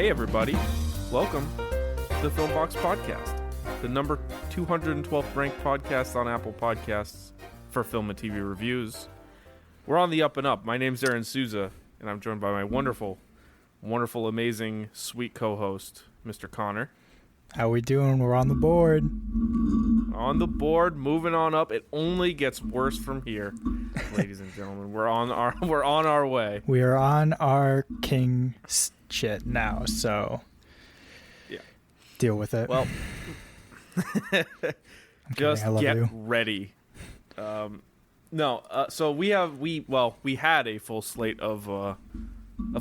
Hey everybody, welcome to the Filmbox Podcast, the number 212th ranked podcast on Apple Podcasts for film and TV reviews. We're on the up and up. My name's Aaron Souza, and I'm joined by my wonderful, amazing, sweet co-host, Mr. Connor. How we doing? We're on the board. On the board, moving on up. It only gets worse from here, ladies and gentlemen. We're on our way. We are on our king shit now, so yeah, deal with it. Well, just get you. ready. So we had a full slate of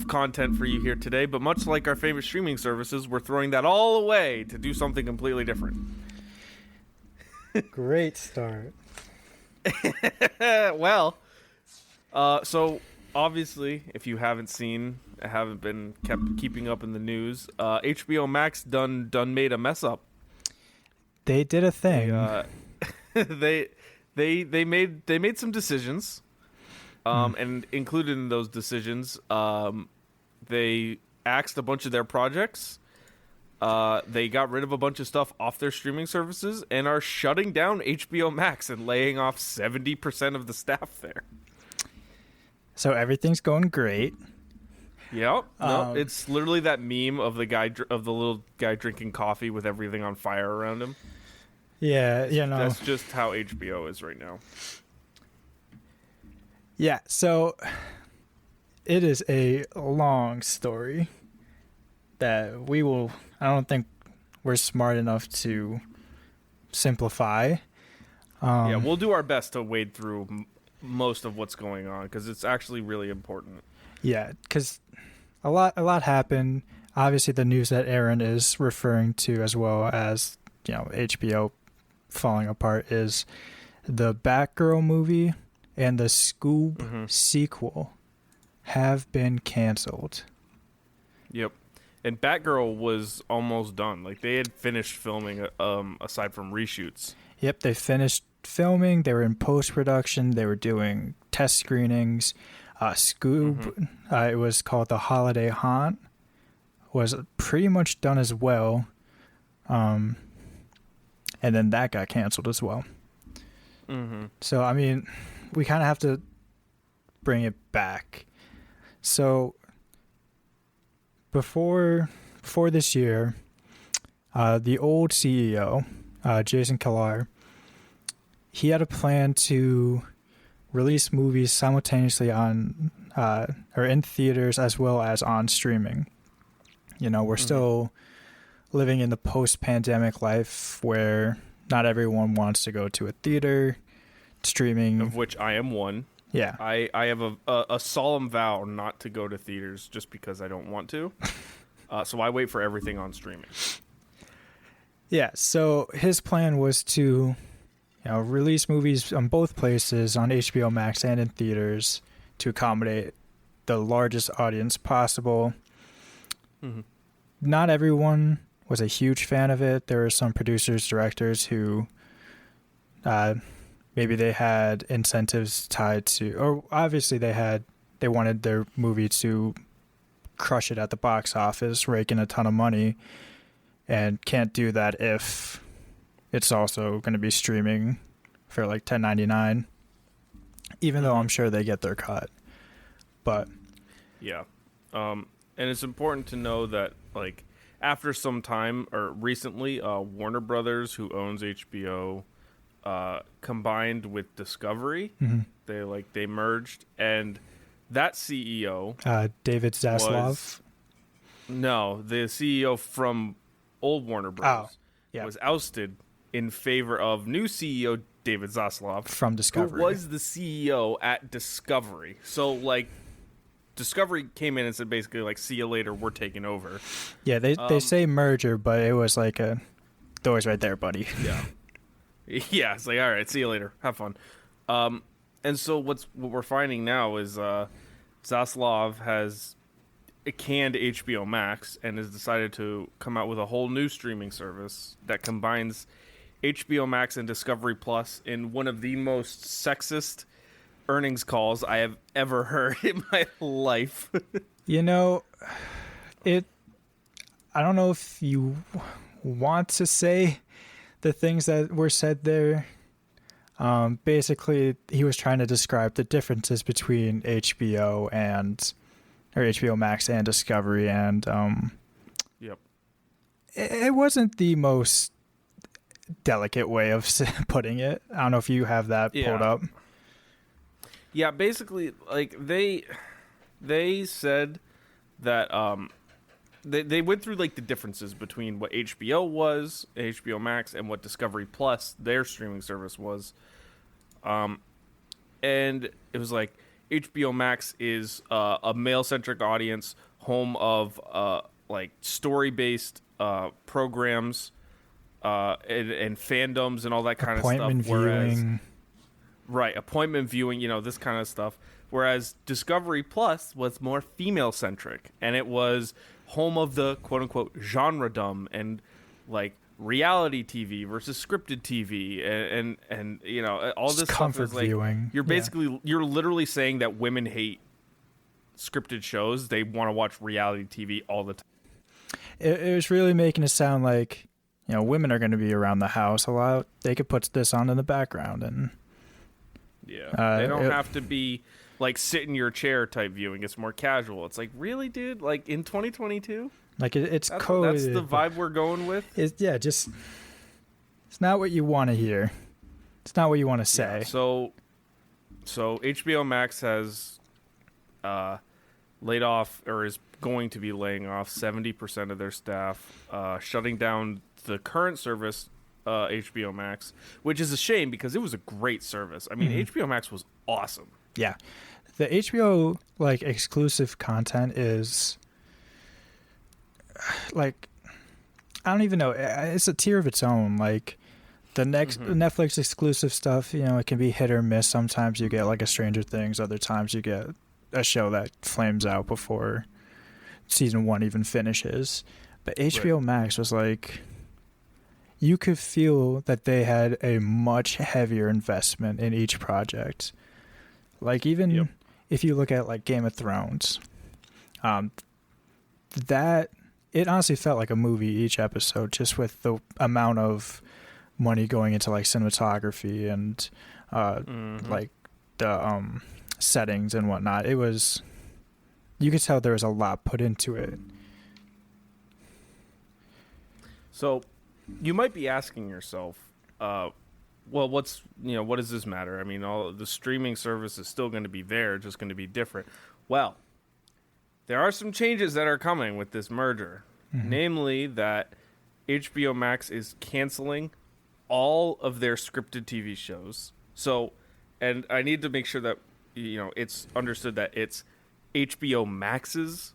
content for you here today, but much like our favorite streaming services, we're throwing that all away to do something completely different. Great start. Well, so obviously, if you haven't been keeping up in the news, HBO Max done made a mess up. They did a thing. They made some decisions, and included in those decisions, they axed a bunch of their projects. They got rid of a bunch of stuff off their streaming services and are shutting down HBO Max and laying off 70% of the staff there. So everything's going great. Yep. No, it's literally that meme of the little guy drinking coffee with everything on fire around him. Yeah, That's just how HBO is right now. Yeah, so it is a long story that I don't think we're smart enough to simplify. Yeah, we'll do our best to wade through most of what's going on because it's actually really important. Yeah, because a lot happened. Obviously, the news that Aaron is referring to, as well as HBO falling apart, is the Batgirl movie and the Scoob sequel have been canceled. Yep. And Batgirl was almost done. Like, they had finished filming, aside from reshoots. Yep, they finished filming. They were in post-production. They were doing test screenings. Scoob, it was called The Holiday Haunt, was pretty much done as well. And then that got canceled as well. So, I mean, we kind of have to bring it back. So before this year, the old CEO, Jason Kilar, he had a plan to release movies simultaneously on or in theaters as well as on streaming. We're still living in the post-pandemic life where not everyone wants to go to a theater. Streaming, of which I am one. Yeah, I have a solemn vow not to go to theaters just because I don't want to. So I wait for everything on streaming. Yeah, so his plan was to release movies on both places, on HBO Max and in theaters, to accommodate the largest audience possible. Not everyone was a huge fan of it. There were some producers, directors who maybe they had incentives tied to, or obviously they wanted their movie to crush it at the box office, rake in a ton of money, and can't do that if it's also going to be streaming for like $10.99, even though I'm sure they get their cut. But yeah, and it's important to know that, like, after some time, or recently, Warner Brothers, who owns HBO, combined with Discovery, they merged, and that CEO, David Zaslav, the CEO from old Warner Bros. Was ousted in favor of new CEO David Zaslav from Discovery, who was the CEO at Discovery. So, like, Discovery came in and said basically, like, see you later, we're taking over. Yeah, they say merger, but it was like a door's right there, buddy. Yeah. Yeah, it's like, all right, see you later. Have fun. And so what we're finding now is Zaslav has canned HBO Max and has decided to come out with a whole new streaming service that combines HBO Max and Discovery Plus in one of the most sexist earnings calls I have ever heard in my life. It I don't know if you want to say the things that were said there. Basically, he was trying to describe the differences between HBO Max and Discovery, and Yep. it wasn't the most delicate way of putting it. I don't know if you have that pulled up. Yeah, basically, like they said that they went through like the differences between what HBO was, HBO Max, and what Discovery Plus, their streaming service, was. And it was like HBO Max is a male-centric audience, home of like story-based programs and fandoms and all that kind of stuff. Appointment viewing. Right, appointment viewing, this kind of stuff. Whereas Discovery Plus was more female-centric, and it was home of the quote-unquote genre-dumb and like reality TV versus scripted TV, and all this stuff is like viewing. You're literally saying that women hate scripted shows. They want to watch reality TV all the time. It was really making it sound like women are going to be around the house a lot. They could put this on in the background, and they don't have to be like sit in your chair type viewing. It's more casual. It's like, really, dude? Like in 2022? Like it's that's coded. That's the vibe we're going with. It's not what you want to hear. It's not what you want to say. Yeah, so HBO Max has laid off, or is going to be laying off 70% of their staff, shutting down the current service, HBO Max, which is a shame because it was a great service. I mean, HBO Max was awesome. Yeah. The HBO like exclusive content is like, I don't even know. It's a tier of its own. Like the next Netflix exclusive stuff, it can be hit or miss. Sometimes you get like a Stranger Things. Other times you get a show that flames out before season 1 even finishes. But HBO Max was like, you could feel that they had a much heavier investment in each project. Like even if you look at like Game of Thrones, that it honestly felt like a movie each episode, just with the amount of money going into like cinematography and like the settings and whatnot. It was, you could tell there was a lot put into it. So you might be asking yourself, well, what does this matter? I mean, all the streaming service is still going to be there, just going to be different. Well, there are some changes that are coming with this merger, namely that HBO Max is canceling all of their scripted TV shows. So, and I need to make sure that it's understood that it's HBO Max's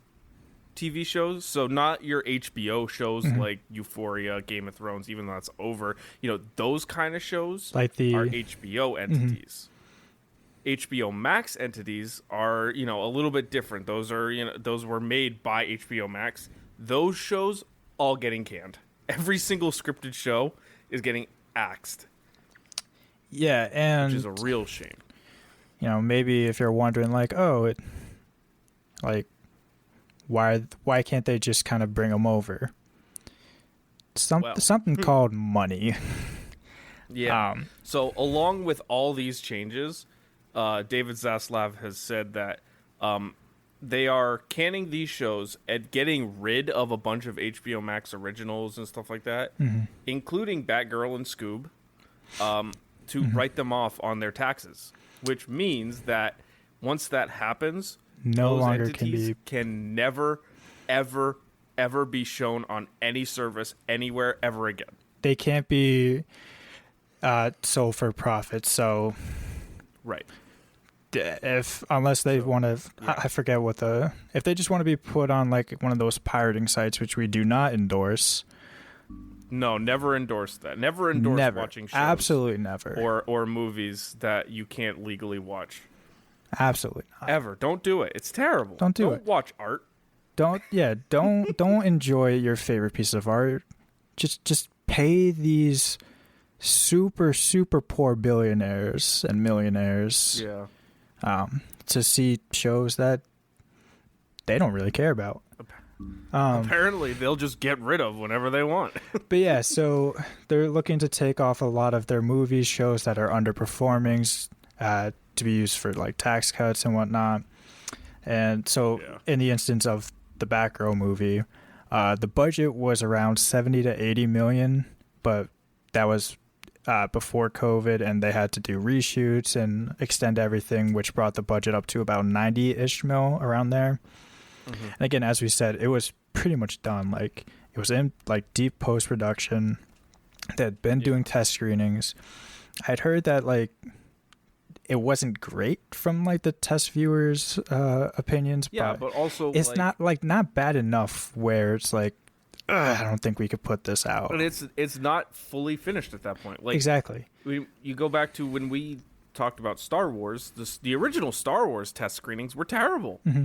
TV shows, so not your HBO shows like Euphoria, Game of Thrones, even though that's over. Those kind of shows like are HBO entities. HBO Max entities are, a little bit different. Those are, those were made by HBO Max. Those shows all getting canned. Every single scripted show is getting axed. Yeah, and which is a real shame. Maybe if you're wondering, like, why can't they just kind of bring them over? Something called money. Yeah. So along with all these changes, David Zaslav has said that they are canning these shows and getting rid of a bunch of HBO Max originals and stuff like that, including Batgirl and Scoob, to write them off on their taxes, which means that once that happens, no those longer entities can never, ever, ever be shown on any service anywhere ever again. They can't be sold for profit. So, right. Unless they want to, I forget if they just want to be put on like one of those pirating sites, which we do not endorse. No, never endorse that. Never endorse watching shows. Absolutely never. Or movies that you can't legally watch. Absolutely not. Ever. Don't do it. It's terrible. Don't Don't watch art. Don't enjoy your favorite piece of art. Just pay these super, super poor billionaires and millionaires to see shows that they don't really care about. Apparently, they'll just get rid of whenever they want. But yeah, so they're looking to take off a lot of their movies, shows that are underperforming, to be used for like tax cuts and whatnot. And so, Yeah. in the instance of the Batgirl movie, the budget was around 70 to 80 million, but that was before COVID, and they had to do reshoots and extend everything, which brought the budget up to about 90-ish mil, around there. Mm-hmm. And again, as we said, it was pretty much done. Like, it was in like deep post production. They had been doing test screenings. I'd heard that like it wasn't great from like the test viewers' opinions. Yeah, but also it's not bad enough where it's like, I don't think we could put this out. But it's not fully finished at that point. Like, exactly. You go back to when we talked about Star Wars. The original Star Wars test screenings were terrible. Mm-hmm.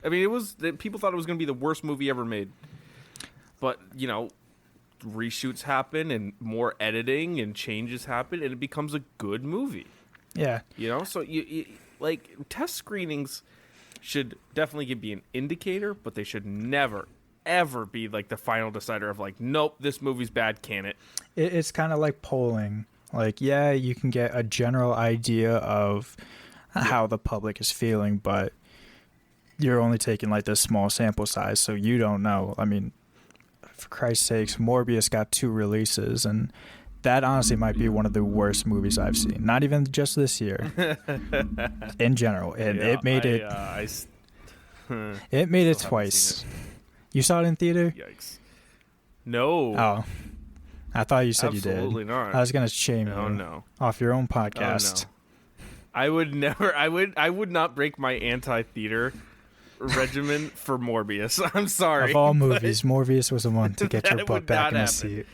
I mean, people thought it was going to be the worst movie ever made. But reshoots happen and more editing and changes happen, and it becomes a good movie. Yeah. So you like test screenings should definitely be an indicator, but they should never ever be like the final decider of like, nope, this movie's bad, can it? It's kind of like polling. Like, yeah, you can get a general idea of how the public is feeling, but you're only taking like this small sample size, so you don't know. I mean, for Christ's sakes, Morbius got 2 releases, and that honestly might be one of the worst movies I've seen. Not even just this year. In general. And it made it... it made it twice. You saw it in theater? Yikes. No. Oh. I thought you said you did. Absolutely not. I was going to shame you off your own podcast. Oh, no. I would never... I would not break my anti-theater regimen for Morbius. I'm sorry. Of all movies, Morbius was the one to get your butt back in the seat.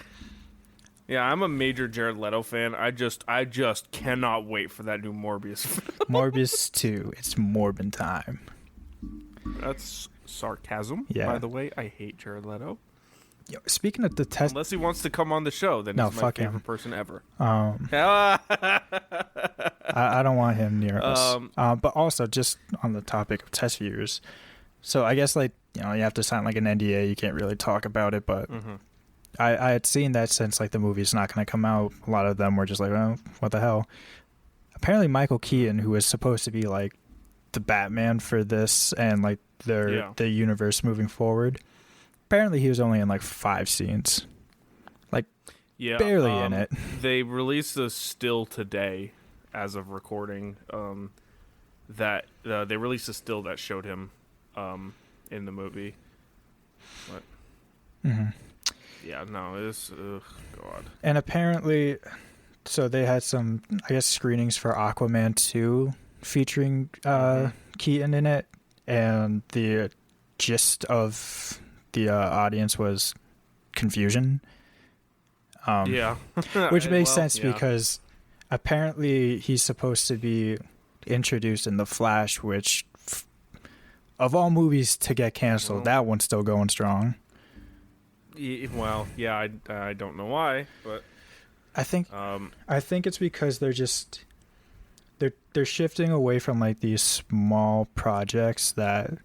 Yeah, I'm a major Jared Leto fan. I just cannot wait for that new Morbius. Morbius 2. It's Morbin time. That's sarcasm, yeah. By the way. I hate Jared Leto. Yo, speaking of the test... Unless he wants to come on the show, then he's my favorite person ever. I don't want him near us. But also, just on the topic of test viewers, so I guess, like, you have to sign, like, an NDA. You can't really talk about it, but I had seen that since, like, the movie's not going to come out, a lot of them were just like, oh, what the hell? Apparently, Michael Keaton, who was supposed to be, like, the Batman for this and, like, the universe moving forward... Apparently, he was only in like 5 scenes, like barely in it. They released a still today, as of recording. That they released a still that showed him, in the movie. But yeah, no, it's God. And apparently, so they had some, I guess, screenings for Aquaman 2 featuring Keaton in it, and the gist of the audience was confusion. Which makes sense because apparently he's supposed to be introduced in The Flash, which of all movies to get canceled, that one's still going strong. Well, yeah, I don't know why, but I think it's because they're shifting away from like these small projects that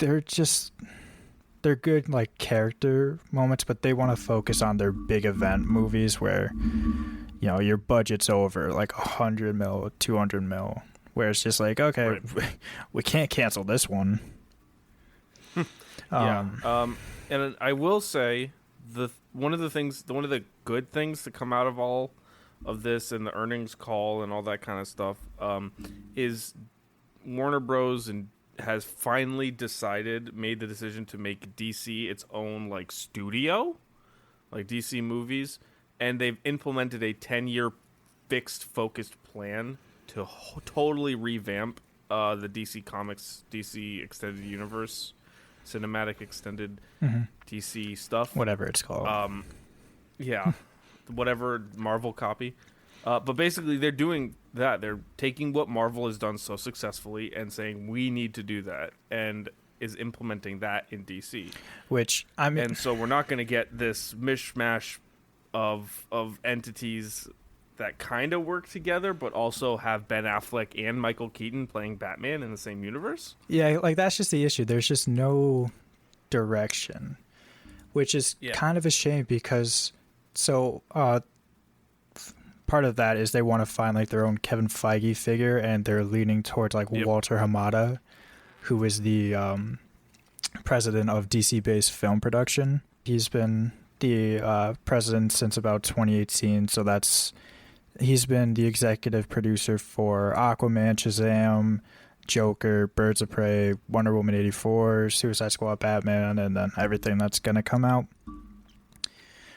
they're good like character moments, but they want to focus on their big event movies where your budget's over like 100 mil, 200 mil, where it's just like, okay, we can't cancel this one. And I will say one of the good things to come out of all of this and the earnings call and all that kind of stuff is Warner Bros. And has finally made the decision to make DC its own like studio, like DC Movies, and they've implemented a 10-year fixed focused plan to totally revamp the DC Comics, DC Extended Universe, Cinematic Extended DC stuff, whatever it's called. Whatever Marvel copy. But basically, they're doing that. They're taking what Marvel has done so successfully and saying, we need to do that, and is implementing that in DC. Which, I mean... And so we're not going to get this mishmash of entities that kind of work together, but also have Ben Affleck and Michael Keaton playing Batman in the same universe. Yeah, like that's just the issue. There's just no direction, which is kind of a shame because part of that is they want to find like their own Kevin Feige figure, and they're leaning towards like Walter Hamada, who is the president of DC-based film production. He's been the president since about 2018, so he's been the executive producer for Aquaman, Shazam, Joker, Birds of Prey, Wonder Woman 84, Suicide Squad, Batman, and then everything that's going to come out.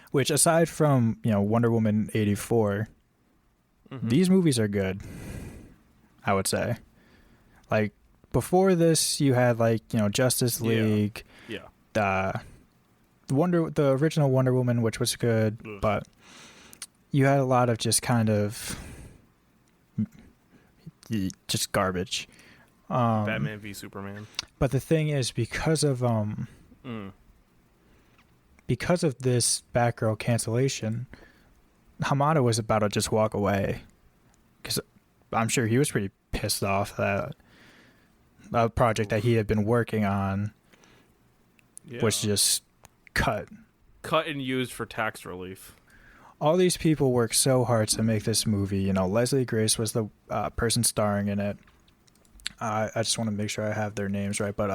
Which, aside from, Wonder Woman 84, these movies are good, I would say. Like, before this, you had, like, Justice League, the original Wonder Woman, which was good, but you had a lot of just kind of just garbage. Batman v Superman. But the thing is, because of this Batgirl cancellation, Hamada was about to just walk away, because I'm sure he was pretty pissed off that a project that he had been working on was just cut and used for tax relief. All these people worked so hard to make this movie. Leslie Grace was the person starring in it. I just want to make sure I have their names right. But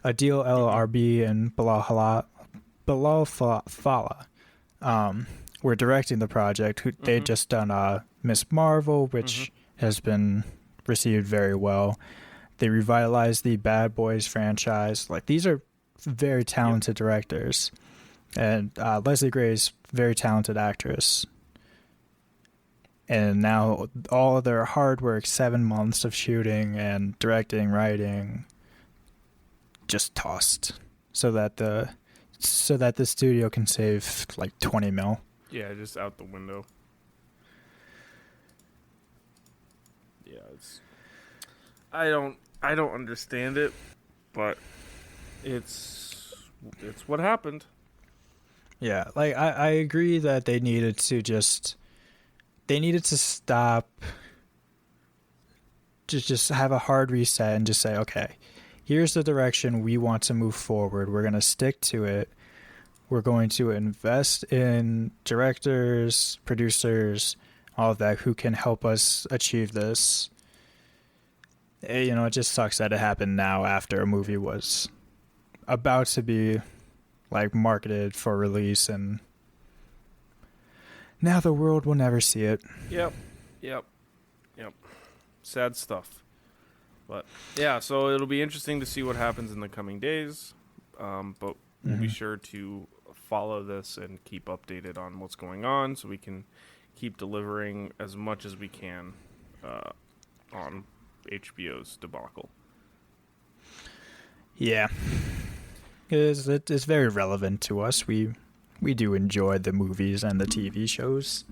Adil El Arbi and Bilal Fala were directing the project. They'd just done Miss Marvel, which has been received very well. They revitalized the Bad Boys franchise. Like, these are very talented directors. And Leslie Grace, very talented actress. And now all of their hard work, 7 months of shooting and directing, writing, just tossed so that the studio can save like 20 mil. Yeah, just out the window. Yeah, I don't understand it, but it's what happened. Yeah, like I agree that they needed to stop, just have a hard reset and just say, okay, here's the direction we want to move forward. We're going to stick to it. We're going to invest in directors, producers, all of that, who can help us achieve this. It just sucks that it happened now after a movie was about to be like marketed for release, and now the world will never see it. Yep. Sad stuff. But yeah, so it'll be interesting to see what happens in the coming days. But we'll be sure to follow this and keep updated on what's going on, so we can keep delivering as much as we can on HBO's debacle. Yeah. It's very relevant to us. We do enjoy the movies and the TV shows.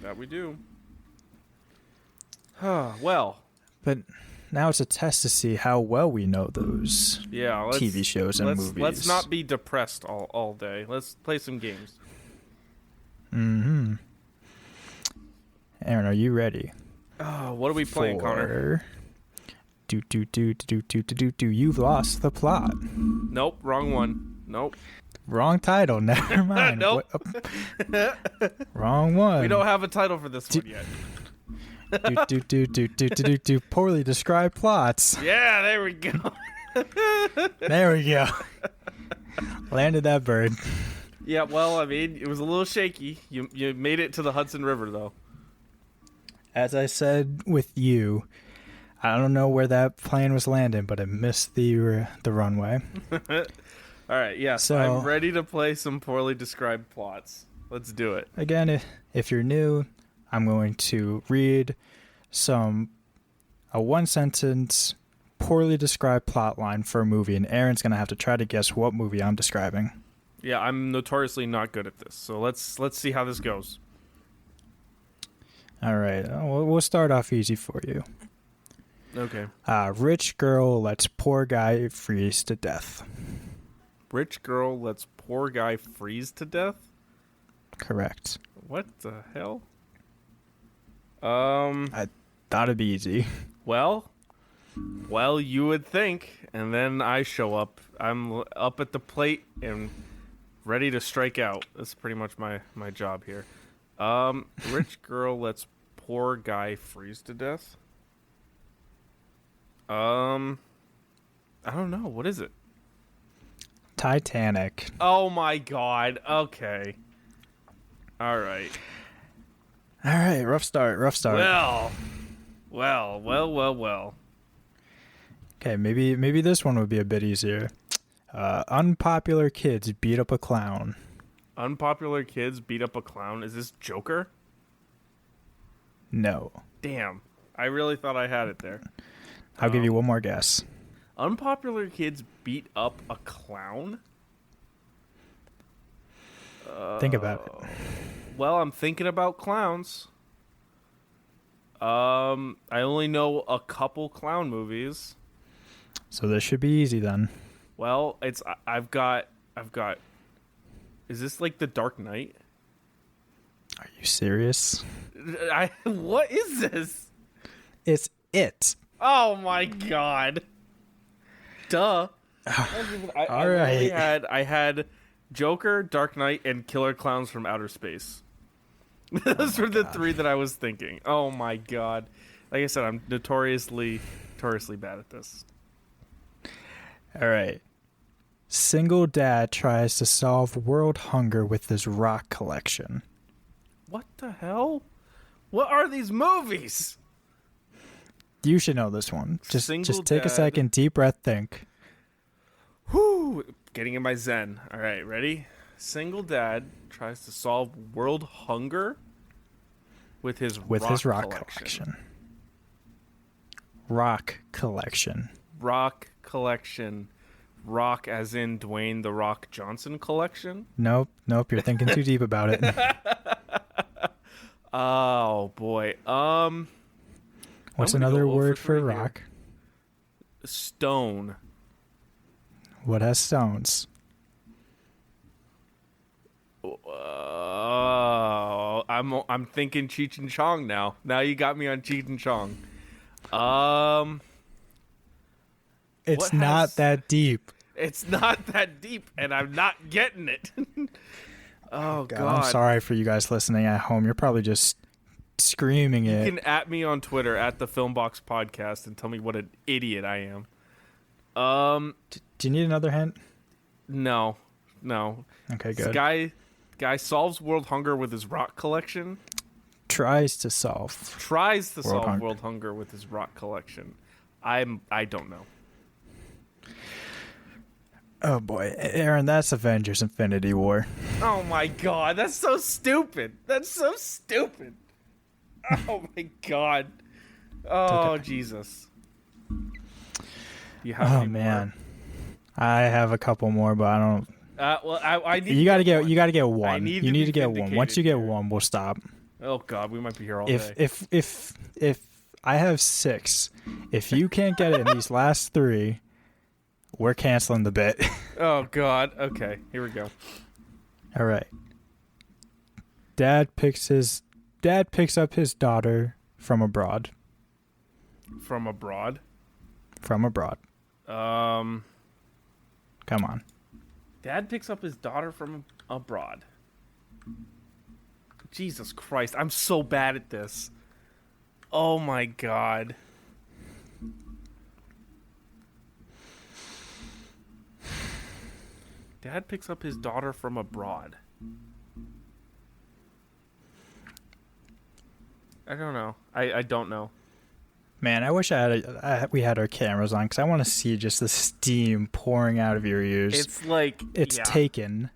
That we do. Well. But now it's a test to see how well we know those TV shows and movies. Let's not be depressed all day. Let's play some games. Aaron, are you ready? What are we playing, Connor? You've lost the plot. Nope, wrong one. Nope. Wrong title. Never mind. Nope. Wrong one. We don't have a title for this one yet. Poorly described plots. Yeah, there we go. There we go. Landed that bird. Yeah, well, I mean, it was a little shaky. You made it to the Hudson River, though. As I said with you, I don't know where that plane was landing, but it missed the runway. All right, yeah, so I'm ready to play some poorly described plots. Let's do it. Again, if you're new, I'm going to read a one-sentence, poorly described plot line for a movie, and Aaron's going to have to try to guess what movie I'm describing. Yeah, I'm notoriously not good at this, so let's see how this goes. All right, we'll start off easy for you. Okay. Rich girl lets poor guy freeze to death. Rich girl lets poor guy freeze to death? Correct. What the hell? I thought it'd be easy. Well, you would think, and then I show up. I'm up at the plate and ready to strike out. That's pretty much my job here. Rich girl lets poor guy freeze to death. I don't know. What is it? Titanic. Oh my god. Okay. All right. All right, rough start. Well. Okay, maybe this one would be a bit easier. Unpopular kids beat up a clown. Unpopular kids beat up a clown. Is this Joker? No. Damn. I really thought I had it there. I'll give you one more guess. Unpopular kids beat up a clown? Think about it. Well, I'm thinking about clowns. I only know a couple clown movies. So this should be easy then. Well, I've got is this like The Dark Knight? Are you serious? What is this? It's It. Oh my god. Duh. All right. I had Joker, Dark Knight, and Killer Clowns from Outer Space. Those were the three that I was thinking. Oh my god. Like I said, I'm notoriously bad at this. All right. Single dad tries to solve world hunger with his rock collection. What the hell? What are these movies? You should know this one. Just take a second, deep breath, think. Whew. Getting in my zen. All right, ready? Single dad tries to solve world hunger with his rock collection. Rock collection. Rock collection. Rock as in Dwayne The Rock Johnson collection? Nope. You're thinking too deep about it. Oh boy. What's another word for rock? Stone. What has stones? I'm thinking Cheech and Chong now. Now you got me on Cheech and Chong. It's not that deep. It's not that deep, and I'm not getting it. Oh God! I'm sorry for you guys listening at home. You're probably just screaming it. You can at me on Twitter at the Filmbox Podcast and tell me what an idiot I am. Do you need another hint? No. Okay, good. This guy solves world hunger with his rock collection. Tries to solve world hunger with his rock collection. I don't know. Oh boy, Aaron, that's Avengers Infinity War. Oh my god, that's so stupid. Oh my god. Oh, okay. Jesus. You have man. I have a couple more, but I don't. Well, I need. You gotta get one. You need to get one. Once you get here. one, we'll stop. Oh God, we might be here all day. If I have 6, if you can't get it in these last 3, we're canceling the bet. Oh God. Okay, here we go. All right. Dad picks up his daughter from abroad. From abroad. Come on. Dad picks up his daughter from abroad. Jesus Christ, I'm so bad at this. Oh my God. Dad picks up his daughter from abroad. I don't know. I don't know. Man, I wish we had our cameras on because I want to see just the steam pouring out of your ears. It's like it's Taken.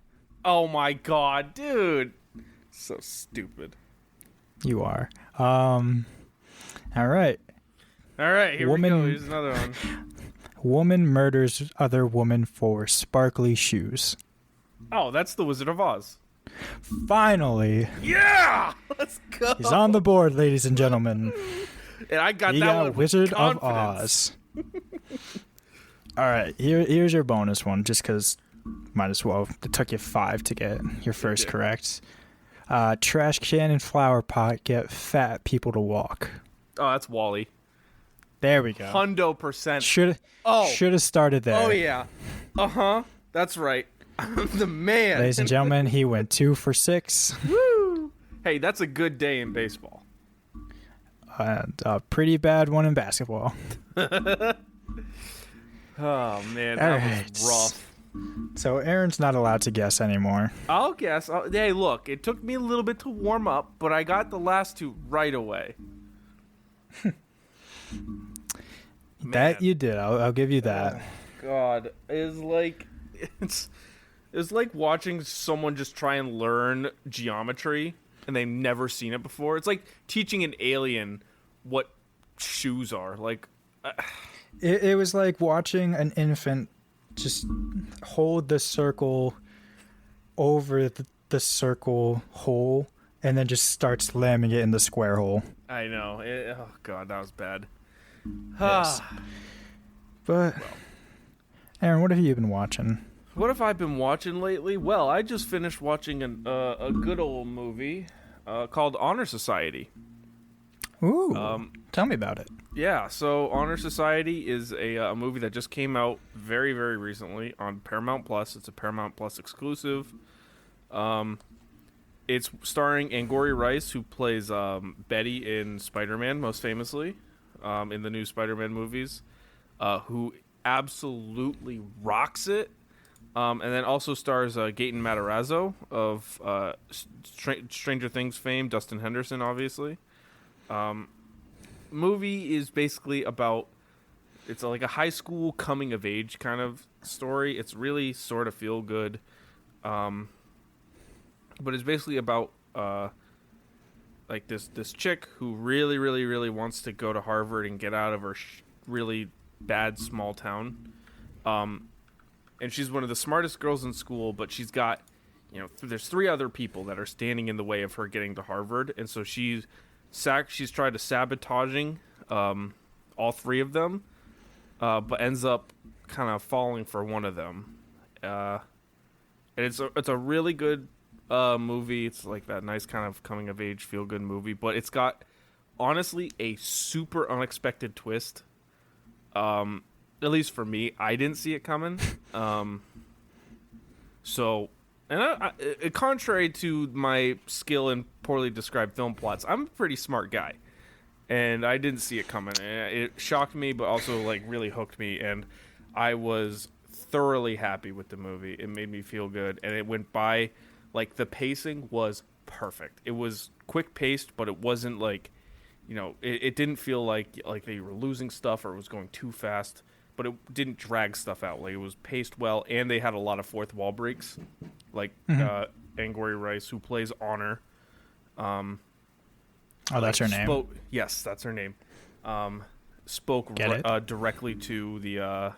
Oh my God, dude! So stupid. You are. All right. Here we go. Here's another one. Woman murders other woman for sparkly shoes. Oh, that's the Wizard of Oz. Finally. Yeah! Let's go. He's on the board, ladies and gentlemen. And I got that one. Wizard of Oz. All right, here's your bonus one, just because might as well. It took you 5 to get your first correct. Trash can and flower pot get fat people to walk. Oh, that's Wally. There we go. 100%. Should have started there. Oh, yeah. Uh-huh. That's right. I'm the man. Ladies and gentlemen, he went 2 for 6. Woo! Hey, that's a good day in baseball. And a pretty bad one in basketball. Oh, man. That was rough. So Aaron's not allowed to guess anymore. I'll guess. Hey, look, it took me a little bit to warm up, but I got the last two right away. That you did. I'll give you that. Oh, God, it's like watching someone just try and learn geometry and they've never seen it before. It's like teaching an alien what shoes are. Like, it was like watching an infant just hold the circle over the circle hole and then just start slamming it in the square hole. I know. Oh, God, that was bad. Yes. But, Aaron, what have you been watching? What have I been watching lately? Well, I just finished watching a good old movie called Honor Society. Ooh, tell me about it. Yeah, so Honor Society is a movie that just came out very, very recently on Paramount Plus. It's a Paramount Plus exclusive. It's starring Angourie Rice, who plays Betty in Spider-Man, most famously, in the new Spider-Man movies, who absolutely rocks it. And then also stars Gaten Matarazzo of Stranger Things fame, Dustin Henderson, obviously. Movie is basically about, it's like a high school coming of age kind of story. It's really sort of feel good, but it's basically about like this chick who really, really, really wants to go to Harvard and get out of her really bad small town. And she's one of the smartest girls in school, but she's got, there's 3 other people that are standing in the way of her getting to Harvard, and so she's tried to sabotaging all 3 of them, but ends up kind of falling for one of them. And it's a really good movie. It's like that nice kind of coming of age feel good movie, but it's got honestly a super unexpected twist. At least for me, I didn't see it coming. Contrary to my skill in poorly described film plots, I'm a pretty smart guy, and I didn't see it coming. It shocked me, but also like really hooked me, and I was thoroughly happy with the movie. It made me feel good, and it went by like the pacing was perfect. It was quick paced, but it wasn't like, it didn't feel like they were losing stuff or it was going too fast. But it didn't drag stuff out. Like, it was paced well, and they had a lot of fourth wall breaks, like Angourie Rice, who plays Honor. That's her name. Yes, that's her name. Spoke directly to the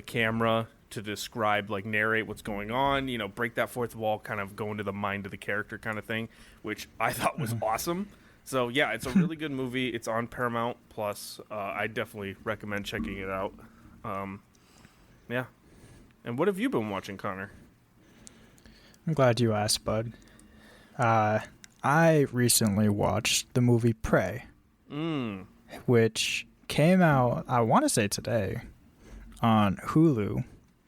camera to describe, like, narrate what's going on. Break that fourth wall, kind of go into the mind of the character, kind of thing, which I thought was awesome. So, yeah, it's a really good movie. It's on Paramount Plus. I definitely recommend checking it out. Yeah. And what have you been watching, Connor? I'm glad you asked, bud. I recently watched the movie Prey, which came out, I want to say today, on Hulu.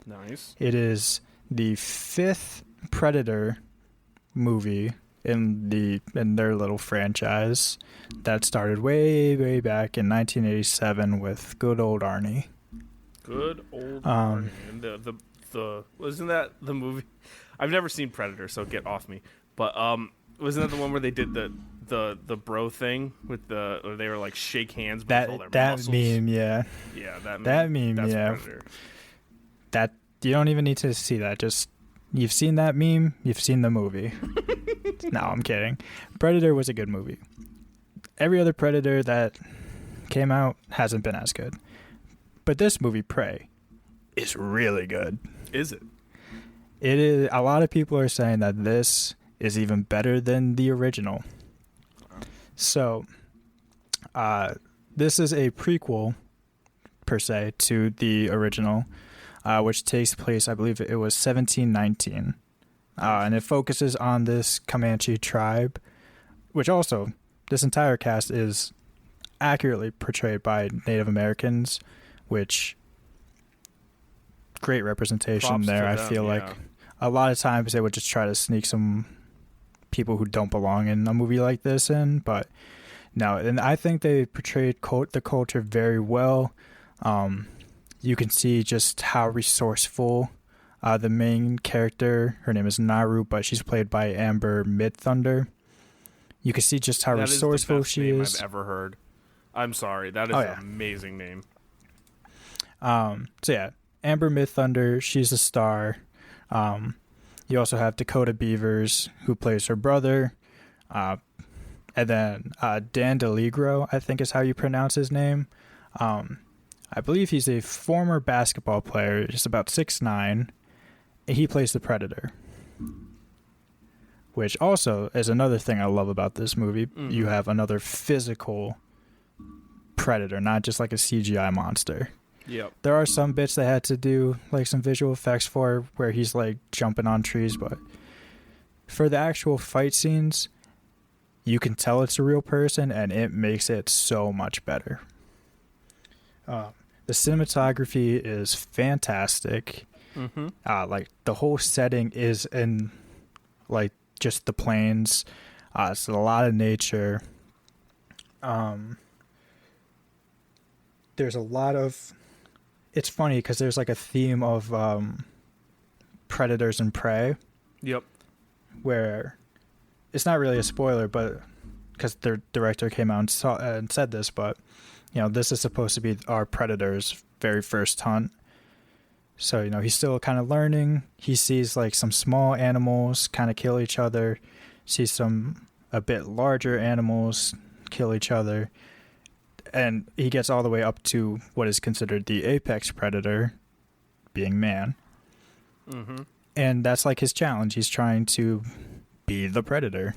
Nice. It is the 5th Predator movie in their little franchise that started way, way back in 1987 with good old Arnie. Good old Arnie. And the wasn't that the movie? I've never seen Predator, so get off me. But wasn't that the one where they did the bro thing with where they were like shake hands with all their muscles? Meme, yeah. Yeah, that meme, that's yeah. Predator. That you don't even need to see that. Just you've seen that meme, you've seen the movie. No, I'm kidding. Predator was a good movie. Every other Predator that came out hasn't been as good. But this movie, Prey, is really good. Is it? It is. A lot of people are saying that this is even better than the original. So, this is a prequel, per se, to the original, which takes place, I believe it was 1719. and it focuses on this Comanche tribe, which also this entire cast is accurately portrayed by Native Americans, which great representation Props there. to I them, feel like a lot of times they would just try to sneak some people who don't belong in a movie like this in, but no, and I think they portrayed the culture very well. You can see just how resourceful the main character, her name is Naru, but she's played by Amber Midthunder. You can see just how that resourceful is the best she name is. I've ever heard. I'm sorry, that is an amazing name. So yeah, Amber Midthunder, she's a star. You also have Dakota Beavers, who plays her brother. And then Dan DeLigro, I think is how you pronounce his name. I believe he's a former basketball player, just about 6'9". And he plays the Predator. Which also is another thing I love about this movie. Mm-hmm. You have another physical Predator, not just like a CGI monster. Yep. There are some bits they had to do like some visual effects for where he's like jumping on trees, but for the actual fight scenes, you can tell it's a real person and it makes it so much better. The cinematography is fantastic. Mm-hmm. Like the whole setting is in like just the plains. It's a lot of nature. There's a lot of... It's funny because there's like a theme of predators and prey. Yep. Where it's not really a spoiler, but because their director came out and said this, but you know, this is supposed to be our predator's very first hunt. So, you know, he's still kind of learning. He sees like some small animals kind of kill each other, sees some a bit larger animals kill each other. And he gets all the way up to what is considered the apex predator, being man. Mm-hmm. And that's like his challenge. He's trying to be the predator.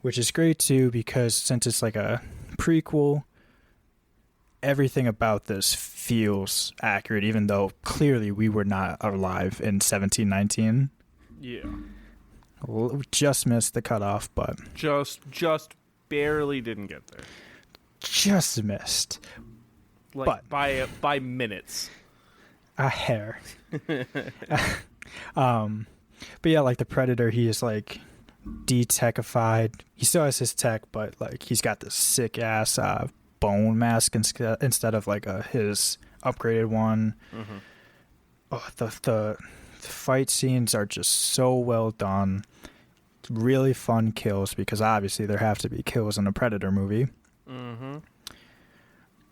Which is great too, because since it's like a prequel, everything about this feels accurate, even though clearly we were not alive in 1719. Yeah. We just missed the cutoff, but... Just barely didn't get there. Just missed. Like, but by minutes. A hair. But yeah, like the Predator, he is like de-techified. He still has his tech, but like he's got this sick ass bone mask instead of like his upgraded one. Mm-hmm. Oh, the fight scenes are just so well done. Really fun kills, because obviously there have to be kills in a Predator movie. Mm-hmm.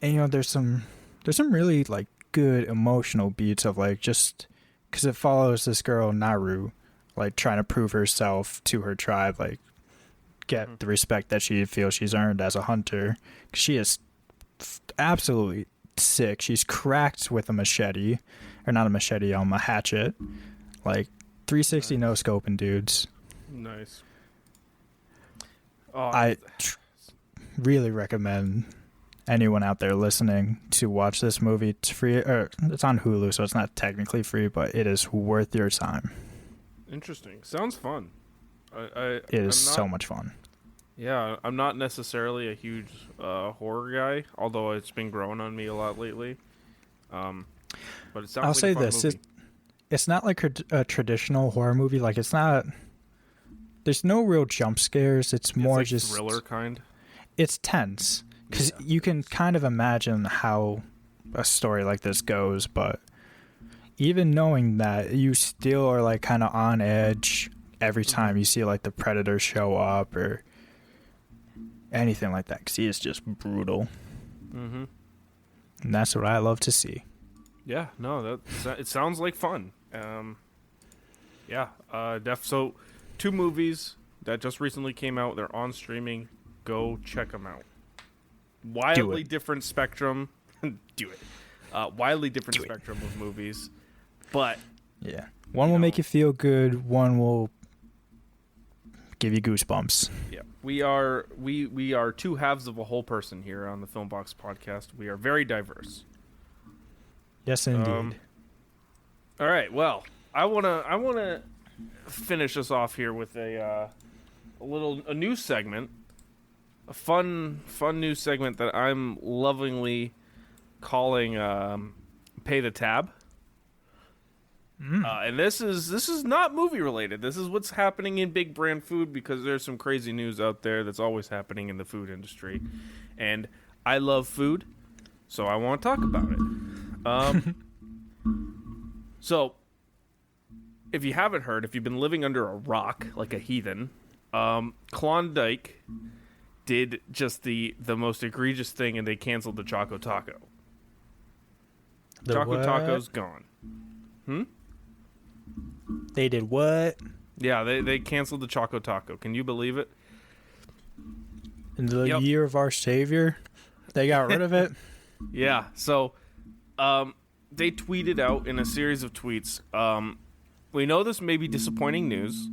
And you know, there's some really like good emotional beats of like, just because it follows this girl Naru like trying to prove herself to her tribe, like get the respect that she feels she's earned as a hunter. She is absolutely sick. She's cracked with a machete, or not a machete, a hatchet. Like 360 no scoping dudes. Nice. I really recommend anyone out there listening to watch this movie. It's free, or it's on Hulu, so it's not technically free, but it is worth your time. Interesting. Sounds fun. It is so much fun. Yeah, I'm not necessarily a huge horror guy, although it's been growing on me a lot lately. But it sounds I'll like say a fun this: movie. it's not like a traditional horror movie. Like, it's not. There's no real jump scares. It's more like just thriller kind. It's tense because you can kind of imagine how a story like this goes, but even knowing that, you still are like kind of on edge every time you see like the Predator show up or anything like that, because he is just brutal. Mm-hmm. And that's what I love to see. Yeah, no, it sounds like fun. So 2 movies that just recently came out. They're on streaming. Go check them out. Wildly different spectrum. Do it. Wildly different spectrum of movies. But yeah, one will make you feel good. One will give you goosebumps. Yeah, we are 2 halves of a whole person here on the Filmbox podcast. We are very diverse. Yes, indeed. All right. Well, I wanna finish us off here with a news segment, a fun news segment that I'm lovingly calling "Pay the Tab." And this is not movie related. This is what's happening in big brand food, because there's some crazy news out there that's always happening in the food industry, and I love food, so I want to talk about it. So, if you haven't heard, if you've been living under a rock like a heathen, Klondike did just the most egregious thing, and they canceled the Choco Taco. Choco Taco's gone. They did what? Yeah, they canceled the Choco Taco. Can you believe it? In the year of our Savior, they got rid of it. Yeah, so they tweeted out in a series of tweets, we know this may be disappointing news,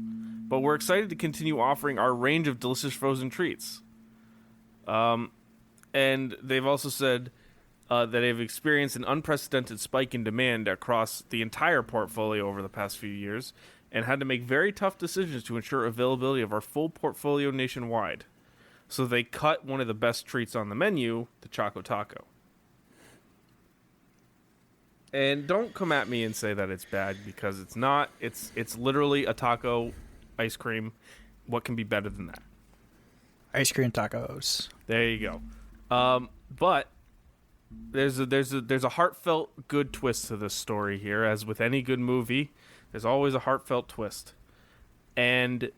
but we're excited to continue offering our range of delicious frozen treats. And they've also said that they've experienced an unprecedented spike in demand across the entire portfolio over the past few years, and had to make very tough decisions to ensure availability of our full portfolio nationwide. So they cut one of the best treats on the menu, the Choco Taco. And don't come at me and say that it's bad, because it's not. It's literally a taco ice cream. What can be better than that? Ice cream tacos. There you go. But there's a heartfelt good twist to this story here. As with any good movie, there's always a heartfelt twist. And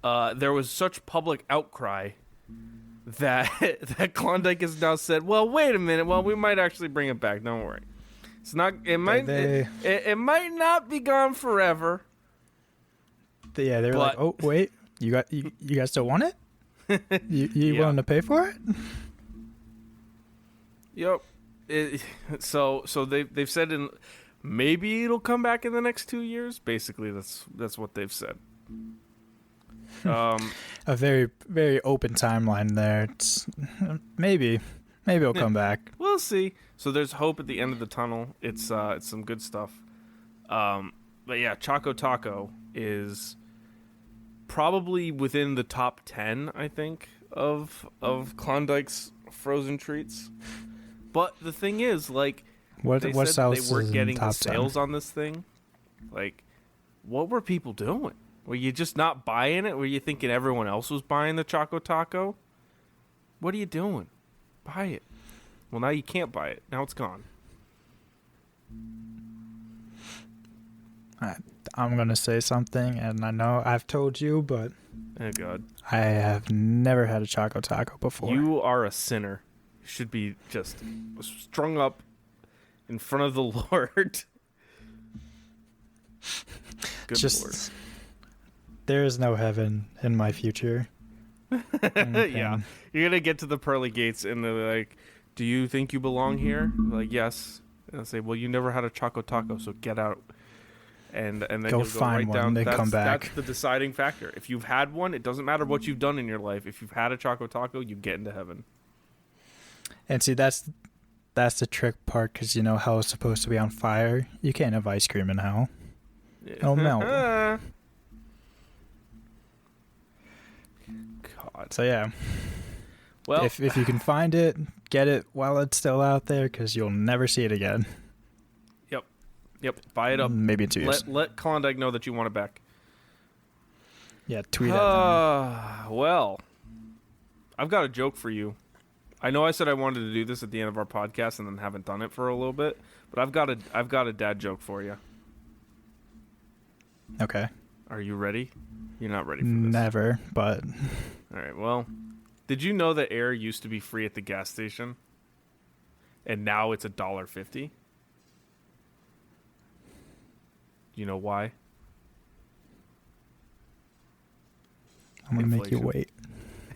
there was such public outcry that that Klondike has now said, "Well, wait a minute. Well, we might actually bring it back. Don't worry. It's not. It might. It might not be gone forever." Yeah, they're like, "Oh, wait. You guys still want it? You willing to pay for it?" Yep. So they've said maybe it'll come back in the next 2 years. Basically, that's what they've said. A very, very open timeline there. It's maybe it'll come back. We'll see. So there's hope at the end of the tunnel. It's some good stuff. But yeah, Choco Taco is probably within the top 10, I think, of Klondike's frozen treats. But the thing is, like, what they weren't getting the sales 10? On this thing. Like, what were people doing? Were you just not buying it? Were you thinking everyone else was buying the Choco Taco? What are you doing? Buy it. Well, now you can't buy it. Now it's gone. I'm going to say something, and I know I've told you, but Oh, God. I have never had a Choco Taco before. You are a sinner. You should be just strung up in front of the Lord. Good Lord. There is no heaven in my future. Yeah. You're going to get to the pearly gates, and they're like, "Do you think you belong here?" Like, "Yes." And I'll say, "Well, you never had a Choco Taco, so get out." And then go find right one down. and come back. That's the deciding factor. If you've had one, it doesn't matter what you've done in your life. If you've had a Choco Taco, you get into heaven. And see, that's the trick part, because you know hell is supposed to be on fire. You can't have ice cream in hell. It'll melt. God. So yeah. Well, if you can find it, get it while it's still out there, because you'll never see it again. Yep. Buy it up. Maybe in 2 years. Let Klondike know that you want it back. Yeah, tweet at them. Well, I've got a joke for you. I know I said I wanted to do this at the end of our podcast and then haven't done it for a little bit, but I've got a dad joke for you. Okay. Are you ready? You're not ready for this. Never, but All right. Well, did you know that air used to be free at the gas station, and now it's $1.50? Do you know why? I'm gonna make you wait.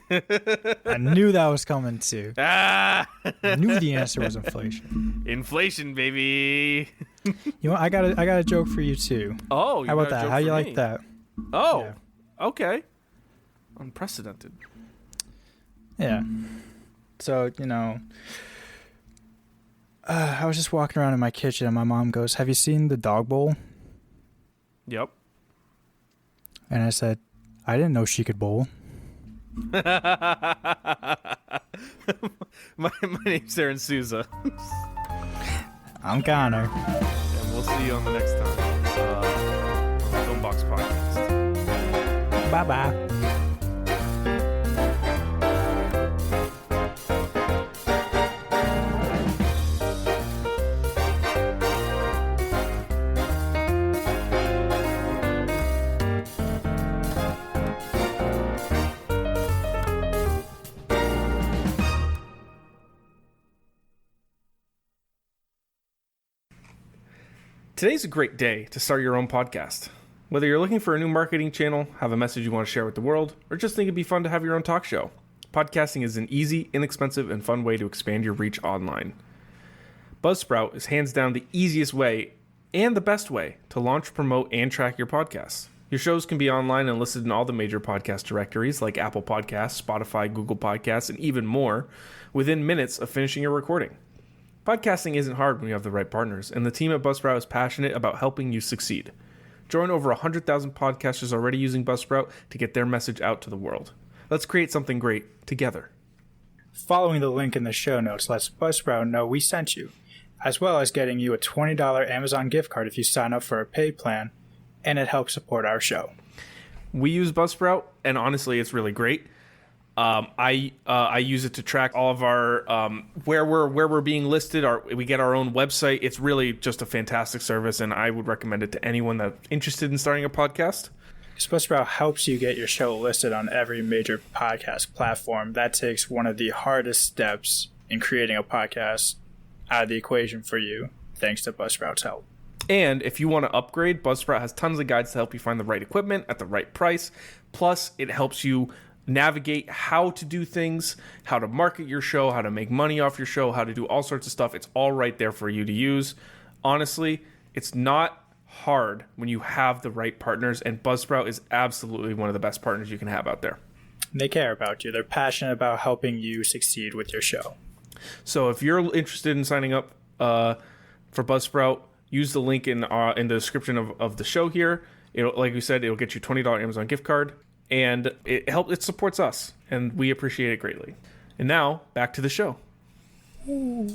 I knew that was coming too. I knew the answer was inflation. Inflation, baby. You know what? I got a joke for you too. Oh, how about that? How you like that? Oh, yeah. Okay. Unprecedented. Yeah. So, you know, I was just walking around in my kitchen and my mom goes, "Have you seen the dog bowl?" Yep. And I said, I didn't know she could bowl. my name's Aaron Souza. I'm Connor. And we'll see you on the next time on the Filmbox Podcast. Bye-bye. Today's a great day to start your own podcast. Whether you're looking for a new marketing channel, have a message you want to share with the world, or just think it'd be fun to have your own talk show, podcasting is an easy, inexpensive, and fun way to expand your reach online. Buzzsprout is hands down the easiest way and the best way to launch, promote, and track your podcasts. Your shows can be online and listed in all the major podcast directories like Apple Podcasts, Spotify, Google Podcasts, and even more within minutes of finishing your recording. Podcasting isn't hard when you have the right partners, and the team at Buzzsprout is passionate about helping you succeed. Join over 100,000 podcasters already using Buzzsprout to get their message out to the world. Let's create something great together. Following the link in the show notes lets Buzzsprout know we sent you, as well as getting you a $20 Amazon gift card if you sign up for a paid plan, and it helps support our show. We use Buzzsprout, and honestly, it's really great. I use it to track all of our where we're being listed. We get our own website. It's really just a fantastic service, and I would recommend it to anyone that's interested in starting a podcast. Buzzsprout helps you get your show listed on every major podcast platform. That takes one of the hardest steps in creating a podcast out of the equation for you, thanks to Buzzsprout's help. And if you want to upgrade, Buzzsprout has tons of guides to help you find the right equipment at the right price. Plus, it helps you navigate how to do things, how to market your show, how to make money off your show, how to do all sorts of stuff. It's all right there for you to use. Honestly, it's not hard when you have the right partners, and Buzzsprout is absolutely one of the best partners you can have out there. They care about you. They're passionate about helping you succeed with your show. So if you're interested in signing up for Buzzsprout, use the link in the description of the show here. Like we said, it'll get you a $20 Amazon gift card. And it supports us, and we appreciate it greatly. And now, back to the show. Ooh.